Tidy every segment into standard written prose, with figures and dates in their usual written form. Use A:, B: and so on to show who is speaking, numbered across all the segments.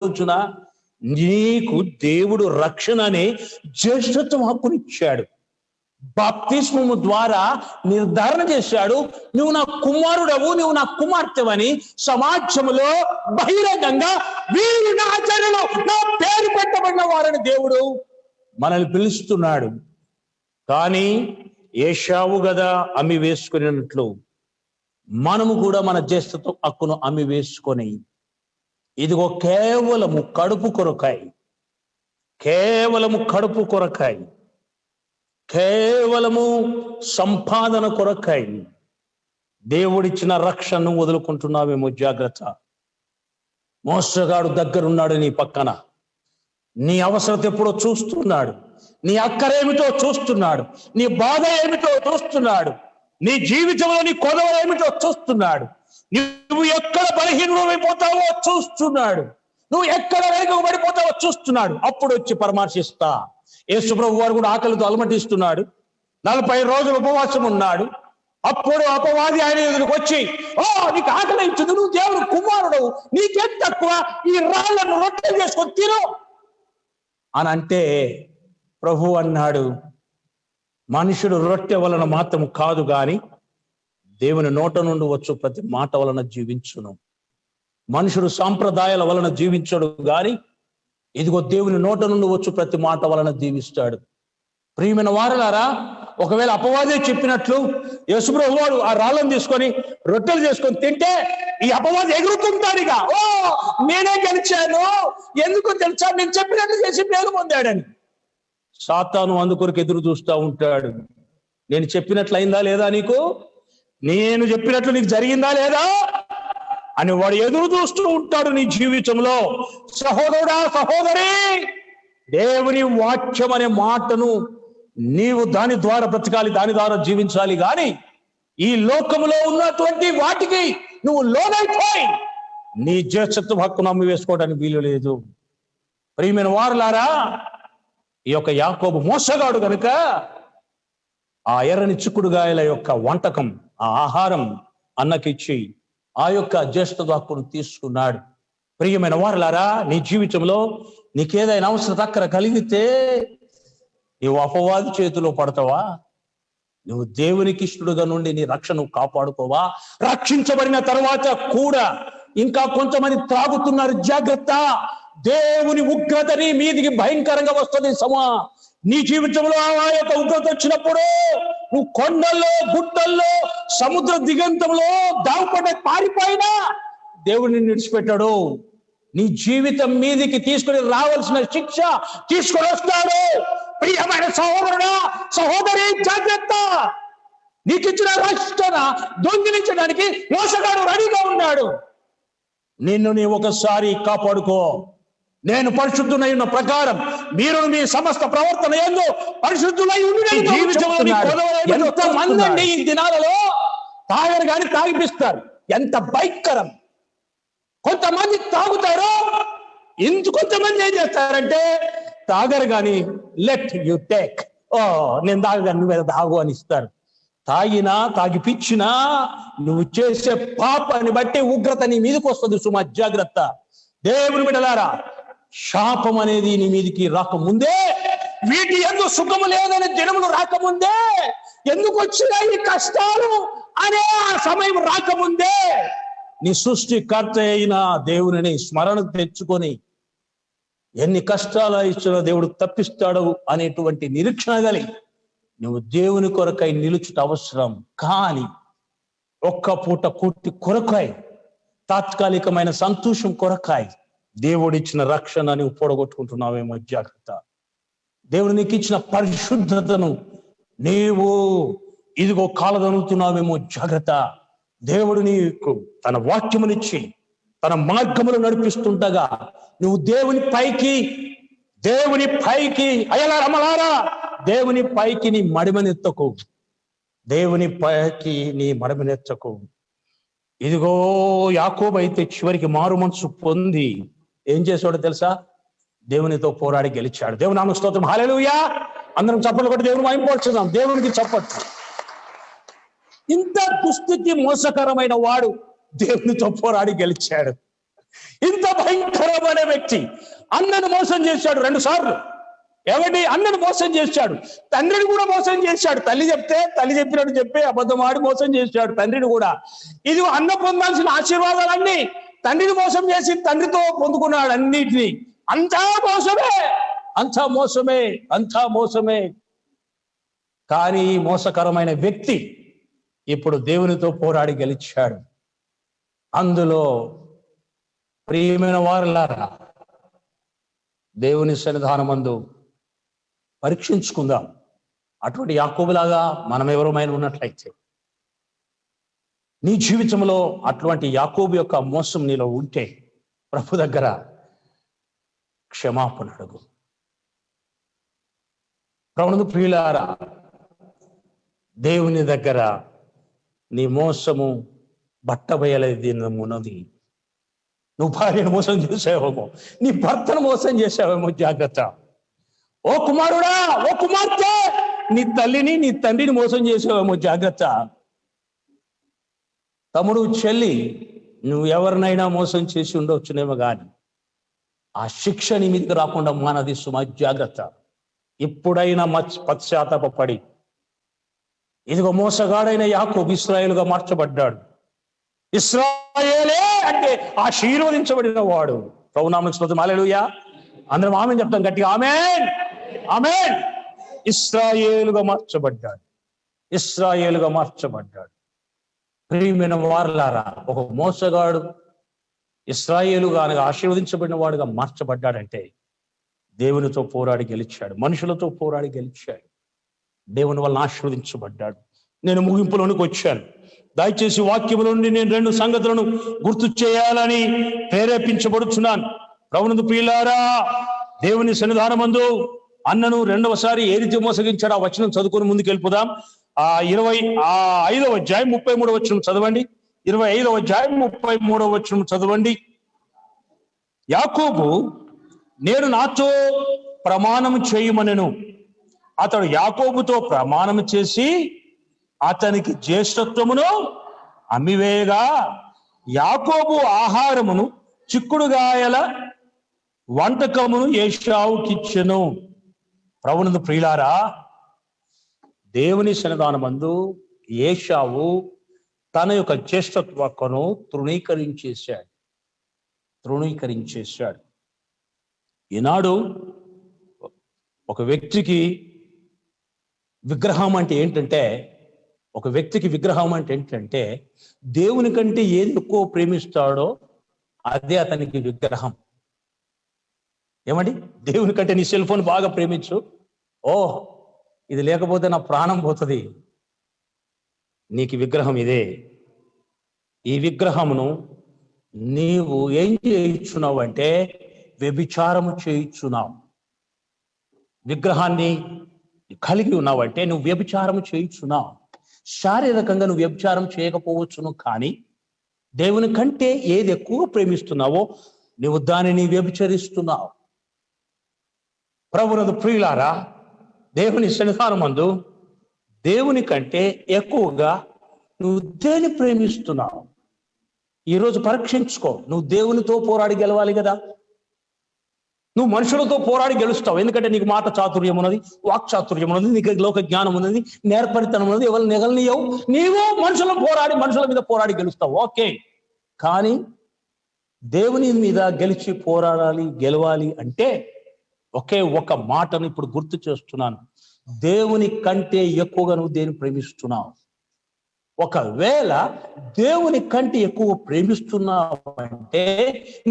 A: రోజున నీకు దేవుడు రక్షణ అనే జ్యేష్ఠత్వం హక్కునిచ్చాడు. బాప్తిస్మము ద్వారా నిర్ధారణ చేశాడు, నువ్వు నా కుమారుడవు, నువ్వు నా కుమార్తెవని సమాజంలో బహిరంగంగా వీరు నా జనులు, నా పేరు పెట్టబడిన వారని దేవుడు మనల్ని పిలుస్తున్నాడు. కానీ ఏశావు గదా అమ్మి వేసుకున్నట్లు మనము కూడా మన జ్యేష్ఠత్వ హక్కును అమ్మి వేసుకొని ఇదిగో కేవలము కడుపు కొరకాయి, కేవలము కడుపు కొరకాయి, కేవలము సంపాదన కొరకాయి దేవుడిచ్చిన రక్షణను వదులుకుంటున్నావేమో జాగ్రత్త. మోసగాడు దగ్గరున్నాడు, నీ పక్కన నీ అవసరత ఎప్పుడో చూస్తున్నాడు, నీ అక్కరేమిటో చూస్తున్నాడు, నీ బాధ ఏమిటో చూస్తున్నాడు, నీ జీవితంలో నీ కొదవ ఏమిటో చూస్తున్నాడు, నువ్వు ఎక్కడ బలహీనమైపోతావో చూస్తున్నాడు, నువ్వు ఎక్కడ వెనుకబడిపోతావో చూస్తున్నాడు. అప్పుడు వచ్చి పరామర్శిస్తా. యేసు ప్రభు వారు కూడా ఆకలితో అలమటిస్తున్నాడు, 40 రోజులు ఉపవాసం ఉన్నాడు. అప్పుడు అపవాది ఆయన ఎదురుకు వచ్చి, నీకు ఆకలి ఇచ్చింది, నువ్వు దేవుడు కుమారుడు, నీకేం తక్కువ, ఈ రాళ్లను రొట్టె చేసుకొని తిను అని అంటే ప్రభు అన్నాడు, మనుషుడు రొట్టె వలన మాత్రం కాదు గాని దేవుని నోట నుండి వచ్చు ప్రతి మాట వలన జీవించును. మనుషుడు సాంప్రదాయాల వలన జీవించడు గాని ఇదిగో దేవుని నోట నుండి వచ్చు ప్రతి మాట వలన జీవిస్తాడు. ప్రియమైన వారలారా, ఒకవేళ అపవాదే చెప్పినట్లు యేసుప్రభు వారు ఆ రాళ్ళను తీసుకొని రొట్టెలు చేసుకొని తింటే ఈ అపవాది ఎగురుతుంటాడుగా, నేనే గెలిచాను, ఎందుకు గెలిచాను, నేను చెప్పినట్లు చేసి మేలు పొందాడని. సాతాను అందుకొరకు ఎదురు చూస్తూ ఉంటాడు, నేను చెప్పినట్లు అయిందా లేదా, నీకు నేను చెప్పినట్లు నీకు జరిగిందా లేదా అని వాడు ఎదురు చూస్తూ ఉంటాడు నీ జీవితంలో. సహోదరుడా, సహోదరి, దేవుని వాక్యం అనే మాటను నీవు దాని ద్వారా బ్రతకాలి, దాని ద్వారా జీవించాలి. కానీ ఈ లోకములో ఉన్నటువంటి వాటికి నువ్వు లోనైపోయి నీ జ్యేష్ఠత్వ హక్కును అమ్మి వేసుకోవడానికి వీలు లేదు. ప్రియమైన వారులారా, ఈ యొక్క యాకోబు మోసగాడు గనుక ఆ ఎర్రని చిక్కుడుగాయల యొక్క వంటకం, ఆ ఆహారం అన్నకిచ్చి ఆ యొక్క జ్యేష్ఠత్వ హక్కును తీసుకున్నాడు. ప్రియమైన వారులారా, నీ జీవితంలో నీకేదైనా అవసరం అక్కర కలిగితే నువ్వు అపవాది చేతిలో పడతావా? నువ్వు దేవునికి ఇష్టడుగా నుండి నీ రక్షణ కాపాడుకోవా? రక్షించబడిన తర్వాత కూడా ఇంకా కొంతమంది త్రాగుతున్నారు, జాగ్రత్త. దేవుని ఉగ్రత నీ మీదికి భయంకరంగా వస్తుంది. నీ జీవితంలో ఆ యొక్క ఉగ్రత వచ్చినప్పుడు నువ్వు కొండల్లో, గుట్టల్లో, సముద్ర దిగంతంలో దాగుపడే పారిపోయినా దేవుడిని విడిచిపెట్టాడు. నీ జీవితం మీదికి తీసుకుని రావాల్సిన శిక్ష తీసుకొని వస్తాడు. ప్రియమైన సహోదరుడా, సహోదరి, జాగ్రత్త. నీకు ఇచ్చిన రక్షణ దొంగిలించడానికి మోసగాడు రెడీగా ఉన్నాడు. నిన్ను నీ ఒకసారి కాపాడుకో. నేను పరిశుద్ధునై ఉన్న ప్రకారం మీరు మీ సమస్త ప్రవర్తన యందు పరిశుద్ధులై ఉండి ఎంతమంది అండి ఈ దినాలలో తాగరు కానీ తాగిపిస్తారు. ఎంత భయంకరం! కొంతమంది తాగుతారు, కొంతమంది ఏం చేస్తారంటే తాగరు కానీ లెట్ యు టేక్, నేను తాగను, నువ్వు తాగు అని ఇస్తారు. తాగినా తాగిపిచ్చినా నువ్వు చేసే పాపాన్ని బట్టి ఉగ్రత నీ మీదకి వస్తుంది. సుమా, జాగ్రత్త. దేవుని బిడ్డలారా, శాపం అనేది నీ మీదికి రాకముందే, వీటి యందు సుఖము లేదని దినములు రాకముందే, ఎందుకు వచ్చినా ఈ కష్టాలు అనే ఆ సమయం రాకముందే నీ సృష్టికర్త అయిన దేవుని స్మరణ తెచ్చుకొని ఎన్ని కష్టాలు ఇచ్చినా దేవుడు తప్పిస్తాడు అనేటువంటి నిరీక్షణ కలిగి నువ్వు దేవుని కొరకై నిలుచుట అవసరం. కానీ ఒక్క పూట కూటి కొరకాయి, తాత్కాలికమైన సంతోషం కొరకాయి దేవుడిచ్చిన రక్షణ నువ్వు పొడగొట్టుకుంటున్నావేమో, జాగ్రత్త. దేవుడు నీకు ఇచ్చిన పరిశుద్ధతను నీవు ఇదిగో కాలదనుతున్నావేమో, జాగ్రత్త. దేవుడు నీకు తన వాక్యమునిచ్చి తన మార్గములు నడిపిస్తుండగా నువ్వు దేవుని పైకి అయలారమలారా, దేవుని పైకి నీ మడిమనెత్తకు, దేవుని పైకి నీ మడిమనెత్తకు. ఇదిగో యాకోబు అయితే చివరికి మారు మనసు పొంది ఏం చేశాడో తెలుసా? దేవునితో పోరాడి గెలిచాడు. దేవుని నామ స్తోత్రం, హల్లెలూయా. అందరం చప్పట్లు కొట్టి దేవుని మహిమపరచుదాం. దేవునికి చప్పట్లు. ఇంత దుస్థితి మోసకరమైన వాడు దేవునితో పోరాడి గెలిచాడు. ఇంత భయంకరమైన వ్యక్తి అన్నను మోసం చేశాడు 2 సార్లు. ఎవరి అన్నను మోసం చేశాడు, తండ్రిని కూడా మోసం చేశాడు. తల్లి చెప్పినట్టు చెప్పి అబద్ధం ఆడి మోసం చేశాడు తండ్రిని కూడా. ఇది అన్న పొందాల్సిన ఆశీర్వాదాలన్నీ తండ్రిని మోసం చేసి తండ్రితో పొందుకున్నాడు అన్నిటినీ. అంతా మోసమే. కానీ ఈ మోసకరమైన వ్యక్తి ఇప్పుడు దేవునితో పోరాడి గెలిచాడు. అందులో ప్రియమైన వారులారా, దేవుని సన్నిధానమందు పరీక్షించుకుందాం. అటువంటి యాకోబులాగా మనం ఎవరమైనా ఉన్నట్లయితే, నీ జీవితంలో అటువంటి యాకోబు యొక్క మోసం నీలో ఉంటే ప్రభు దగ్గర క్షమాపణ అడుగు. ప్రభువునందు ప్రియులారా, దేవుని దగ్గర నీ మోసము బట్టబయలైనది. నువ్వు భార్యను మోసం చేసావేమో, నీ భర్తను మోసం చేసావేమో, జాగ్రత్త. ఓ కుమారుడా, ఓ కుమార్తె, నీ తల్లిని నీ తండ్రిని మోసం చేసావేమో, జాగ్రత్త. తమ్ముడు, చెల్లి, నువ్వు ఎవరినైనా మోసం చేసి ఉండవచ్చునేమో కానీ ఆ శిక్ష నీ మీదకి రాకుండా మానది సుమా, జాగ్రత్త. ఇప్పుడైనా పశ్చాత్తాపడి, ఇదిగో మోసగాడైన యాకోబు ఇశ్రాయేలుగా మార్చబడ్డాడు. ఇశ్రాయేలే అంటే ఆశీర్వదించబడిన వాడు. ప్రభునామమునకు స్తోత్రం. హల్లెలూయా. అందరం ఆమేన్ చెప్తాం గట్టిగా. ఆమేన్, ఆమేన్. ఇశ్రాయేలుగా మార్చబడ్డాడు. ప్రియమైన వారలారా, ఒక మోసగాడు ఇశ్రాయేలుగా అనగా ఆశీర్వదించబడిన వాడుగా మార్చబడ్డాడంటే దేవునితో పోరాడి గెలిచాడు, మనుషులతో పోరాడి గెలిచాడు, దేవుని వల్ల ఆశీర్వదించబడ్డాడు. నేను ముగింపులోనికి వచ్చాను. దయచేసి వాక్యముల నుండి నేను 2 సంగతులను గుర్తు చేయాలని ప్రేరేపించబడుచున్నాను. ప్రభువునందు ప్రియులారా, దేవుని సన్నిధానమందు అన్నను 2వసారి ఏ రీతి మోసగించాడు ఆ వచనం చదువుకొని ముందుకు వెళ్ళిపోదాం. 25వ అధ్యాయం 33వ వచనం చదవండి. 25వ అధ్యాయం 33వ వచనం చదవండి. యాకోబు నేను నాతో ప్రమాణం చేయమనెను. అతడు యాకోబుతో ప్రమాణం చేసి అతనికి జ్యేష్ఠత్వమును అమ్మివేయగా యాకోబు ఆహారమును చిక్కుడుగాయల వంటకమును ఏశావుకిచ్చెను. ప్రభువునందు ప్రియులారా, దేవుని సన్నిధానమందు ఏశావు తన యొక్క జ్యేష్ఠత్వ హక్కును తృణీకరించేశాడు. ఈనాడు ఒక వ్యక్తికి విగ్రహం అంటే ఏంటంటే దేవుని కంటే ఏది ఎక్కువ ప్రేమిస్తాడో అదే అతనికి విగ్రహం. ఏమండి, దేవుని కంటే నీ సెల్ ఫోన్ బాగా ప్రేమించు. ఇది లేకపోతే నా ప్రాణం పోతుంది. నీకు విగ్రహం ఇదే. ఈ విగ్రహమును నీవు ఏం చేయించున్నావు అంటే వ్యభిచారము చేయించున్నావు. విగ్రహాన్ని కలిగి ఉన్నావంటే నువ్వు వ్యభిచారము చేయించున్నావు. శారీరకంగా నువ్వు వ్యభిచారం చేయకపోవచ్చును, కానీ దేవుని కంటే ఏది ఎక్కువ ప్రేమిస్తున్నావో నువ్వు దానిని వ్యభిచరిస్తున్నావు. ప్రభువునందు ప్రియులారా, దేవుని సన్నిధానమందు దేవుని కంటే ఎక్కువగా నువ్వు దేని ప్రేమిస్తున్నావు? ఈరోజు పరీక్షించుకో. నువ్వు దేవునితో పోరాడి గెలవాలి కదా. నువ్వు మనుషులతో పోరాడి గెలుస్తావు, ఎందుకంటే నీకు మాట చాతుర్యం ఉన్నది, వాక్ చాతుర్యం ఉన్నది, నీకు లోక జ్ఞానం ఉన్నది, నేర్పరితనం ఉన్నది. ఎవరు నెగలనియవు. నీవు మనుషుల మీద పోరాడి గెలుస్తావు, ఓకే. కానీ దేవుని మీద గెలవాలి అంటే ఒకే ఒక మాటను ఇప్పుడు గుర్తు చేస్తున్నాను. దేవుని కంటే ఎక్కువగా నువ్వు దేని ప్రేమిస్తున్నావు? ఒకవేళ దేవుని కంటే ఎక్కువ ప్రేమిస్తున్నావు అంటే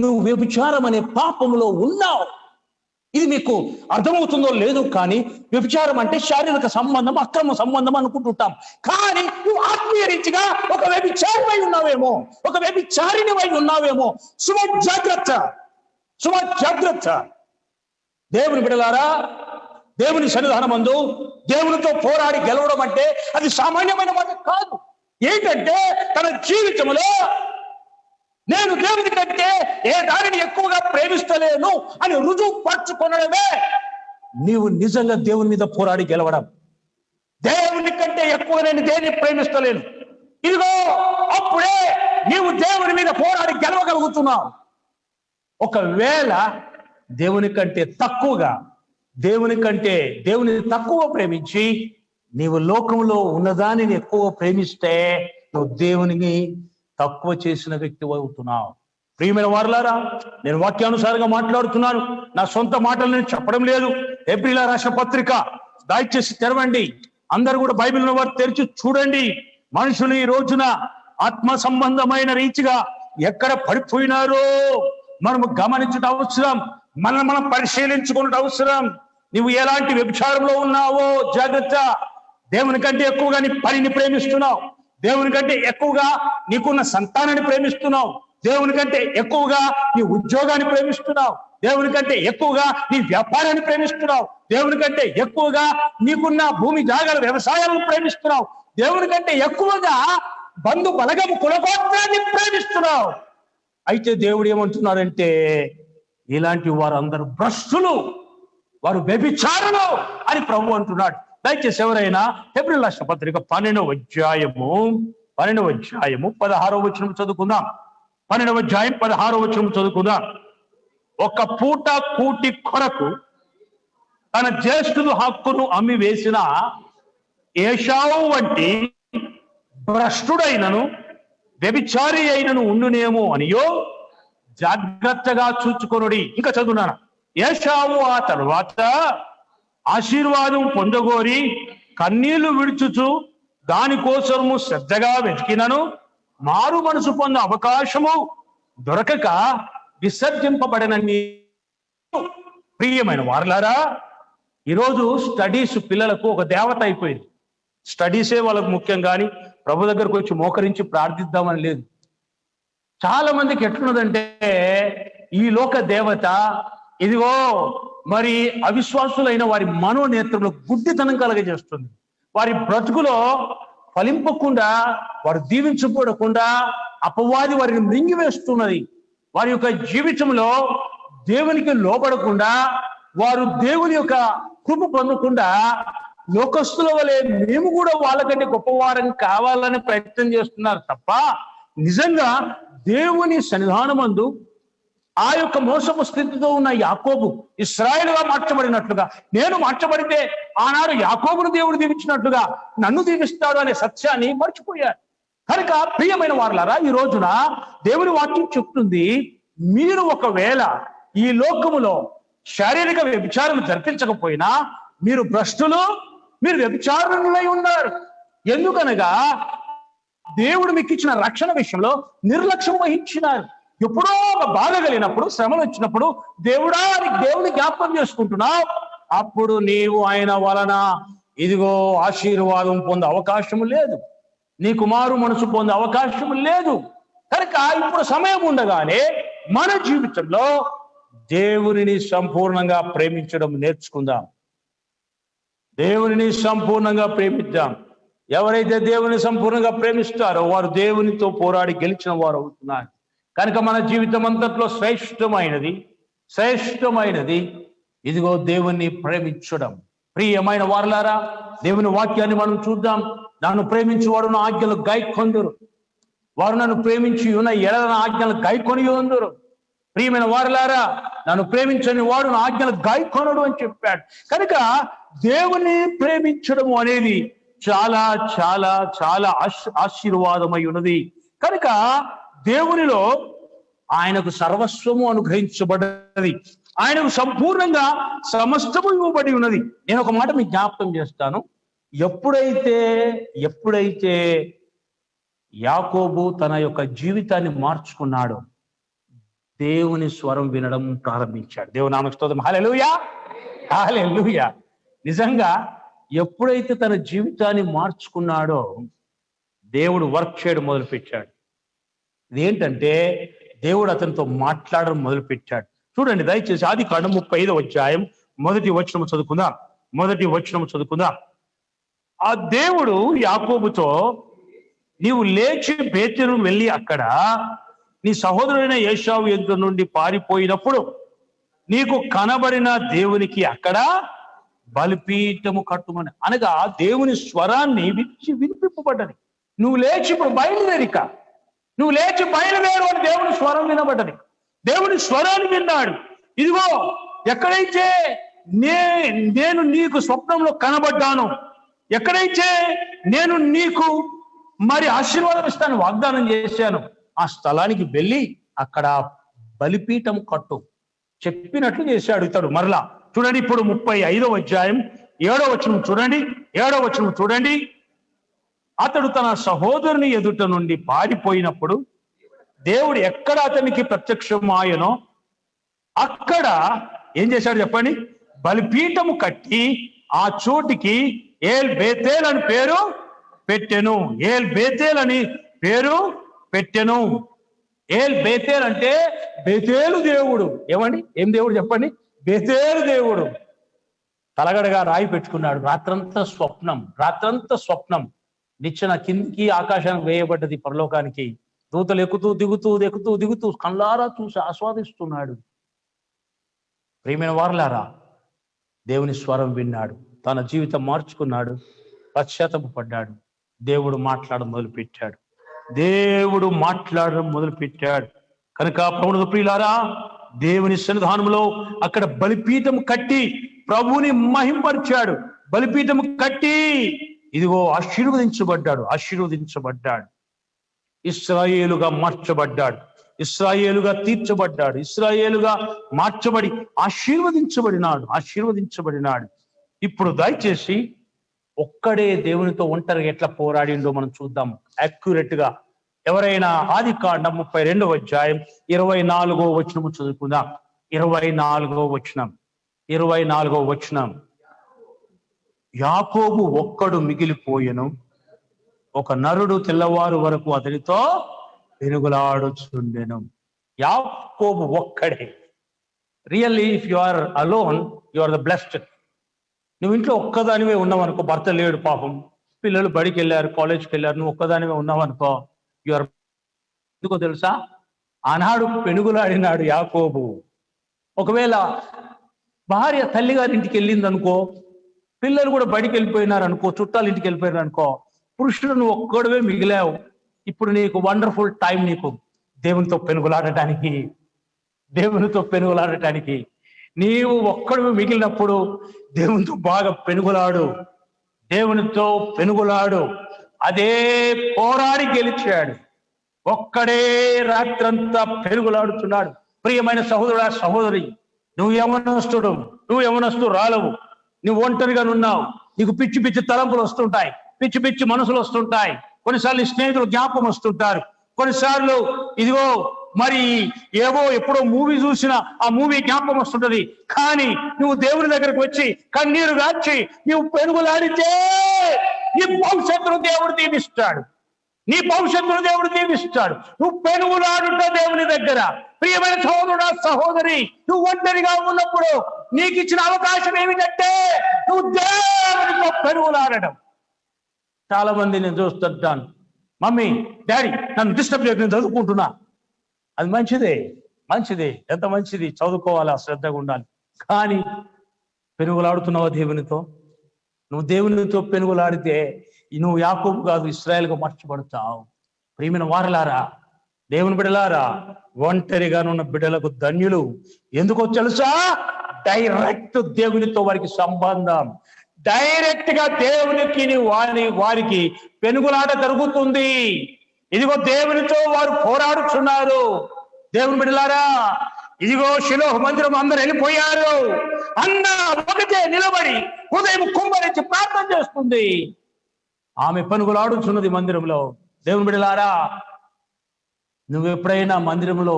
A: నువ్వు వ్యభిచారం అనే పాపంలో ఉన్నావు. ఇది మీకు అర్థమవుతుందో లేదో కానీ వ్యభిచారం అంటే శారీరక సంబంధం, అక్రమ సంబంధం అనుకుంటుంటాం. కానీ నువ్వు ఆత్మీయ రీతిగా ఒక వ్యభిచారివై ఉన్నావేమో, ఒక వ్యభిచారినివై ఉన్నావేమో. శుభ జాగ్రత్త. దేవుని బిడ్డలారా, దేవుని సన్నిధానమందు దేవునితో పోరాడి గెలవడం అంటే అది సామాన్యమైన మాట కాదు. ఏంటంటే తన జీవితంలో నేను దేవుని కంటే ఏ దానిని ఎక్కువగా ప్రేమిస్తలేను అని రుజువు పరచుకొనడమే నీవు నిజంగా దేవుని మీద పోరాడి గెలవడం. దేవుని కంటే ఎక్కువ నేను దేన్ని ప్రేమిస్తలేను, ఇదిగో అప్పుడే నీవు దేవుని మీద పోరాడి గెలవగలుగుతున్నావు. ఒకవేళ దేవుని కంటే తక్కువగా, దేవుని తక్కువ ప్రేమించి నీవు లోకంలో ఉన్నదానిని ఎక్కువ ప్రేమిస్తే నువ్వు దేవునికి తక్కువ చేసిన వ్యక్తి అవుతున్నావు. ప్రియమైన వారలారా, నేను వాక్యానుసారంగా మాట్లాడుతున్నాను, నా సొంత మాటలు నేను చెప్పడం లేదు. ఏప్రిల్ రాష్ట్ర పత్రిక దయచేసి తెరవండి. అందరూ కూడా బైబిల్ వారు తెరిచి చూడండి. మనుషులు ఈ రోజున ఆత్మ సంబంధమైన రీతిగా ఎక్కడ పడిపోయినారో మనము గమనించడం అవసరం, మనం పరిశీలించుకునే అవసరం. నువ్వు ఎలాంటి వ్యభిచారంలో ఉన్నావో జాగ్రత్త. దేవుని కంటే ఎక్కువగా నీ పనిని ప్రేమిస్తున్నావు, దేవుని కంటే ఎక్కువగా నీకున్న సంతానాన్ని ప్రేమిస్తున్నావు, దేవుని కంటే ఎక్కువగా నీ ఉద్యోగాన్ని ప్రేమిస్తున్నావు, దేవుని కంటే ఎక్కువగా నీ వ్యాపారాన్ని ప్రేమిస్తున్నావు, దేవుని కంటే ఎక్కువగా నీకున్న భూమి జాగాల వ్యవసాయాలను ప్రేమిస్తున్నావు, దేవుని కంటే ఎక్కువగా బంధు బలగము కులగోత్రాన్ని ప్రేమిస్తున్నావు. అయితే దేవుడు ఏమంటున్నాడంటే ఇలాంటి వారందరూ భ్రష్టులు, వారు వ్యభిచారులు అని ప్రభు అంటున్నాడు. దయచేసి ఎవరైనా ఏప్రిల్ రాష్ట్ర పత్రిక 12వ అధ్యాయము 16వ వచనం చదువుకుందాం. 12వ అధ్యాయం 16వ వచనం చదువుకుందాం. ఒక పూట కూటి కొరకు తన జ్యేష్ఠులు హక్కును అమ్మి వేసిన ఏశావు వంటి భ్రష్టుడైనను వ్యభిచారి అయినను ఉండునేమో అనియో జాగ్రత్తగా చూచుకొనుడి. ఇంకా చదువున్నాను. ఏశావు ఆ తరువాత ఆశీర్వాదం పొందగోరి కన్నీళ్లు విడుచుచు దానికోసము శ్రద్ధగా వెతికినను మారు మనసు పొందే అవకాశము దొరకక విసర్జింపబడిన. ప్రియమైన వారలారా, ఈరోజు స్టడీస్ పిల్లలకు ఒక దేవత అయిపోయింది. స్టడీసే వాళ్ళకు ముఖ్యం, కానీ ప్రభు దగ్గరకు వచ్చి మోకరించి ప్రార్థిద్దామని లేదు. చాలా మందికి ఎట్లున్నదంటే ఈ లోక దేవత ఇదిగో మరి అవిశ్వాసులైన వారి మనోనేత్రంలో గుడ్డితనం కలగజేస్తుంది. వారి బ్రతుకులో ఫలింపకుండా, వారు దీవించబడకుండా అపవాది వారిని మృంగివేస్తున్నది. వారి యొక్క జీవితంలో దేవునికి లోబడకుండా, వారు దేవుని యొక్క కృప పొందకుండా లోకస్తుల వలె మేము కూడా వాళ్ళకంటే గొప్పవారం కావాలని ప్రయత్నం చేస్తున్నారు తప్ప నిజంగా దేవుని సన్నిధానమందు ఆ యొక్క మోసపు స్థితితో ఉన్న యాకోబు ఇశ్రాయేలుగా మార్చబడినట్లుగా, నేను మార్చబడితే ఆనాడు యాకోబును దేవుడు దీవించినట్లుగా నన్ను దీవిస్తాడు అనే సత్యాన్ని మర్చిపోయారు. కనుక ప్రియమైన వారలారా, ఈ రోజున దేవుని వాక్యం చెప్తుంది, మీరు ఒకవేళ ఈ లోకములో శారీరక వ్యభిచారం జరిపించకపోయినా మీరు భ్రష్టులు, మీరు వ్యభిచారులై ఉన్నారు. ఎందుకనగా దేవుడు మీకు ఇచ్చిన రక్షణ విషయంలో నిర్లక్ష్యం వహించినారు. ఎప్పుడో ఒక బాధ కలిగినప్పుడు, శ్రమలు వచ్చినప్పుడు దేవుని జ్ఞాపకం చేసుకుంటున్నావు. అప్పుడు నీవు ఆయన వలన ఇదిగో ఆశీర్వాదం పొందే అవకాశం లేదు, నీ కుమారు మనసు పొందే అవకాశం లేదు. కనుక ఇప్పుడు సమయం ఉండగానే మన జీవితంలో దేవునిని సంపూర్ణంగా ప్రేమించడం నేర్చుకుందాం. దేవునిని సంపూర్ణంగా ప్రేమిద్దాం. ఎవరైతే దేవుని సంపూర్ణంగా ప్రేమిస్తారో వారు దేవునితో పోరాడి గెలిచిన వారు అవుతున్నారు. కనుక మన జీవితం అంతట్లో శ్రేష్టమైనది ఇదిగో దేవుణ్ణి ప్రేమించడం. ప్రియమైన వారలారా, దేవుని వాక్యాన్ని మనం చూద్దాం. నన్ను ప్రేమించేవాడు నా ఆజ్ఞలు గైకొందురు, వారు నన్ను ప్రేమించి ఉన్న ఎడల ఆజ్ఞలు గైకొని ఉందురు. ప్రియమైన వారలారా, నన్ను ప్రేమించని వాడు నా ఆజ్ఞలు గైకొనడు అని చెప్పాడు. కనుక దేవుని ప్రేమించడం అనేది చాలా చాలా చాలా ఆశీర్వాదమై ఉన్నది. కనుక దేవునిలో ఆయనకు సర్వస్వము అనుగ్రహించబడ్డది, ఆయనకు సంపూర్ణంగా సమస్తము ఇవ్వబడి ఉన్నది. నేను ఒక మాట మీకు జ్ఞాపకం చేస్తాను. ఎప్పుడైతే యాకోబు తన యొక్క జీవితాన్ని మార్చుకున్నాడో దేవుని స్వరం వినడం ప్రారంభించాడు. దేవుని నామమునకు స్తోత్రం. హల్లెలూయా, హల్లెలూయా. నిజంగా ఎప్పుడైతే తన జీవితాన్ని మార్చుకున్నాడో దేవుడు వర్క్ చేయడం మొదలుపెట్టాడు. ఇదేంటంటే దేవుడు అతనితో మాట్లాడడం మొదలుపెట్టాడు. చూడండి దయచేసి ఆదికాండం 35వ అధ్యాయం మొదటి వచనం చదువుకుందాం. ఆ దేవుడు యాకోబుతో, నీవు లేచి బేతేలు వెళ్ళి అక్కడ నీ సహోదరుడైన ఏశావు ఎదురు నుండి పారిపోయినప్పుడు నీకు కనబడిన దేవునికి అక్కడ బలిపీఠము కట్టుమని. అనగా దేవుని స్వరాన్ని వినిపింపబడ్డది. నువ్వు లేచి ఇప్పుడు బయలుదేరు అని దేవుని స్వరం వినబడ్డది. దేవుని స్వరాన్ని విన్నాడు. ఇదిగో ఎక్కడైతే నేను నీకు స్వప్నంలో కనబడ్డాను, ఎక్కడైతే నేను నీకు మరి ఆశీర్వాదం ఇస్తాను వాగ్దానం చేశాను, ఆ స్థలానికి వెళ్ళి అక్కడ బలిపీఠం కట్టు చెప్పినట్లు చేశాడు ఇతడు. మరలా చూడండి, ఇప్పుడు 35వ అధ్యాయం 7వ వచనం చూడండి. 7వ వచనం చూడండి. అతడు తన సహోదరుని ఎదుట నుండి పారిపోయినప్పుడు దేవుడు ఎక్కడ అతనికి ప్రత్యక్షమాయనో అక్కడ ఏం చేశాడు చెప్పండి? బలిపీఠము కట్టి ఆ చోటికి ఏల్ బేతేల్ అని పేరు పెట్టెను. ఏల్ బేతేల్ అని పేరు పెట్టెను. ఏల్ బేతేల్ అంటే బేతేలు దేవుడు. ఏమండి? ఏం దేవుడు చెప్పండి? బేతేలు దేవుడు. తలగడగా రాయి పెట్టుకున్నాడు. రాత్రంతా స్వప్నం. నిచ్చెన కిందికి ఆకాశానికి వేయబడ్డది పరలోకానికి. దూతలు ఎక్కుతూ దిగుతూ కళ్ళారా చూసి ఆస్వాదిస్తున్నాడు. ప్రియమైన వారలారా, దేవుని స్వరం విన్నాడు, తన జీవితం మార్చుకున్నాడు, పశ్చాత్తాపపడ్డాడు. దేవుడు మాట్లాడడం మొదలుపెట్టాడు. కనుక ప్రభువుని ప్రియులారా, దేవుని సన్నిధానంలో అక్కడ బలిపీఠం కట్టి ప్రభువుని మహింపరిచాడు. బలిపీఠం కట్టి ఇదిగో ఆశీర్వదించబడ్డాడు. ఇశ్రాయేలుగా మార్చబడ్డాడు. ఇశ్రాయేలుగా తీర్చబడ్డాడు. ఇశ్రాయేలుగా మార్చబడి ఆశీర్వదించబడినాడు. ఇప్పుడు దయచేసి ఒక్కడే దేవునితో ఒంటరిగా ఎట్లా పోరాడిండో మనం చూద్దాం యాక్యురేట్ గా. ఎవరైనా ఆదికాండం 32వ అధ్యాయం 24వ వచనము చదువుకుందాం. 24వ వచనం. యాకోబు ఒక్కడు మిగిలిపోయెను, ఒక నరుడు తెల్లవారు వరకు అతనితో పెనుగులాడుచుండెను. యాకోబు ఒక్కడే. Really if you are alone, you are the blessed. నువ్వు ఇంట్లో ఒక్కదానివే ఉన్నావనుకో, భర్త లేడు పాపం, పిల్లలు బడికి వెళ్ళారు, కాలేజ్కి వెళ్ళారు, నువ్వు ఒక్కదానివే ఉన్నావనుకో, యు ఆర్. ఎందుకో తెలుసా? ఆనాడు పెనుగులాడినాడు యాకోబు. ఒకవేళ భార్య తల్లిగారి ఇంటికి వెళ్ళింది అనుకో, పిల్లలు కూడా బడికి వెళ్ళిపోయినారు అనుకో, చుట్టాలు ఇంటికి వెళ్ళిపోయినారు అనుకో, పురుషుడు నువ్వు ఒక్కడవే మిగిలావు. ఇప్పుడు నీకు వండర్ఫుల్ టైం, నీకు దేవునితో పెనుగులాడటానికి. నీవు ఒక్కడు మిగిలినప్పుడు దేవునితో బాగా పెనుగులాడు. అదే పోరాడి గెలిచాడు. ఒక్కడే రాత్రంతా పెనుగులాడుతున్నాడు. ప్రియమైన సహోదరుడా, సహోదరి, నువ్వు యవనస్తుడు రాలవు. నువ్వు ఒంటరిగా ఉన్నావు. నీకు పిచ్చి పిచ్చి తలంపులు వస్తుంటాయి, పిచ్చి పిచ్చి మనసులు వస్తుంటాయి. కొన్నిసార్లు స్నేహితులు జ్ఞాపకం వస్తుంటారు. కొన్నిసార్లు ఇదిగో మరి ఎప్పుడో మూవీ చూసినా ఆ మూవీ జ్ఞాపకం వస్తుంటది. కానీ నువ్వు దేవుని దగ్గరకు వచ్చి కన్నీరు గార్చి నువ్వు పెనుగులాడితే నీ భవిష్యత్తును దేవుడు దీవిస్తాడు. నువ్వు పెనుగులాడుట దేవుని దగ్గర. ప్రియమైన సహోదరుడా, సహోదరి, నువ్వు ఒంటరిగా ఉన్నప్పుడు నీకు ఇచ్చిన అవకాశం ఏమిటంటే నువ్వు దేవునితో పెనుగులాడడం. చాలా మంది నేను చూస్తుంటాను, మమ్మీ డాడీ నన్ను డిస్టర్బ్ చేయకు, నేను చదువుకుంటున్నా. అది మంచిదే, ఎంత మంచిది, చదువుకోవాలి, శ్రద్ధగా ఉండాలి. కానీ పెనుగులాడుతున్నావా దేవునితో? నువ్వు దేవునితో పెనుగులాడితే నువ్వు యాకోబు కాదు, ఇశ్రాయేలుగా మార్చబడతావు. ప్రియమైన వారలారా, దేవుని బిడ్డలారా, ఒంటరిగానున్న బిడ్డలకు ధన్యులు. ఎందుకో తెలుసా? డైరెక్ట్ దేవునితో వారికి సంబంధం. డైరెక్ట్ గా దేవునికి వారికి పెనుగులాట జరుగుతుంది. ఇదిగో దేవునితో వారు పోరాడుతున్నారు. దేవుని బిడ్డలారా, ఇదిగో షిలోహు మందిరం అందరూ వెళ్ళిపోయారు. అన్న ఒకటే నిలబడి ఉదయం కుంభరించి ప్రార్థన చేస్తుంది. ఆమె పెనుగులాడుచున్నది మందిరంలో. దేవుని బిడ్డలారా, నువ్వు ఎప్పుడైనా మందిరంలో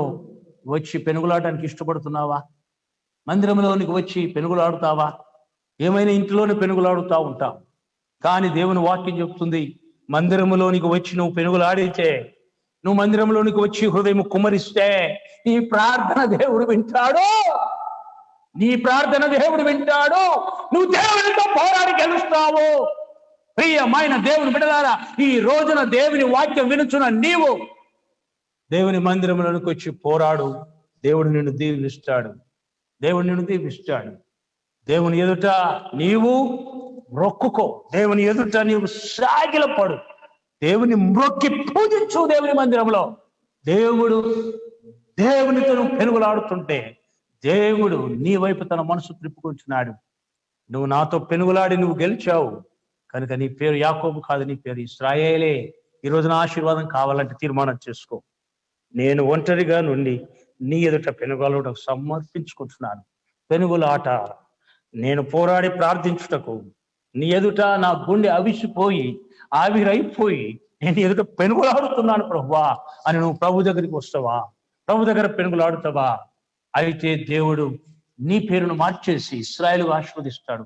A: వచ్చి పెనుగులాడటానికి ఇష్టపడుతున్నావా? మందిరంలోనికి వచ్చి పెనుగులాడుతావా? ఏమైనా ఇంట్లోనే పెనుగులాడుతూ ఉంటావు. కానీ దేవుని వాక్యం చెప్తుంది, మందిరంలోనికి వచ్చి నువ్వు పెనుగులాడితే, నువ్వు మందిరంలోనికి వచ్చి హృదయం కుమ్మరిస్తే నీ ప్రార్థన దేవుడు వింటాడు. నువ్వు దేవునితో పోరాడి గెలుస్తావు. ప్రియమైన దేవుని బిడ్డలారా, ఈ రోజున దేవుని వాక్యం వినుచున్న నీవు దేవుని మందిరంలోనికి వచ్చి పోరాడు. దేవుడు నిన్ను దీవిస్తాడు. దేవుని ఎదుట నీవు మొక్కుకో. దేవుని ఎదుట నీవు సాగిలపడు. దేవుని మొక్కి పూజించు. దేవుని మందిరంలో దేవుడు దేవునితో నువ్వు పెనుగులాడుతుంటే దేవుడు నీ వైపు తన మనసు త్రిప్పుకుంటున్నాడు. నువ్వు నాతో పెనుగులాడి నువ్వు గెలిచావు కనుక నీ పేరు యాకోబు కాదు, నీ పేరు ఇశ్రాయేలే. ఈ రోజున ఆశీర్వాదం కావాలంటే తీర్మానం చేసుకో. నేను ఒంటరిగా నుండి నీ ఎదుట పెనుగులాటకు సమర్పించుకుంటున్నాను. పెనుగులాట నేను పోరాడి ప్రార్థించుటకు నీ ఎదుట నా గుండె అవిసిపోయి ఆవిరైపోయి నేను ఎదుట పెనుగులాడుతున్నాను ప్రభువా అని నువ్వు ప్రభు దగ్గరికి వస్తావా? ప్రభు దగ్గర పెనుగులాడుతావా? అయితే దేవుడు నీ పేరును మార్చేసి ఇశ్రాయేలుగా ఆశీర్వదిస్తాడు.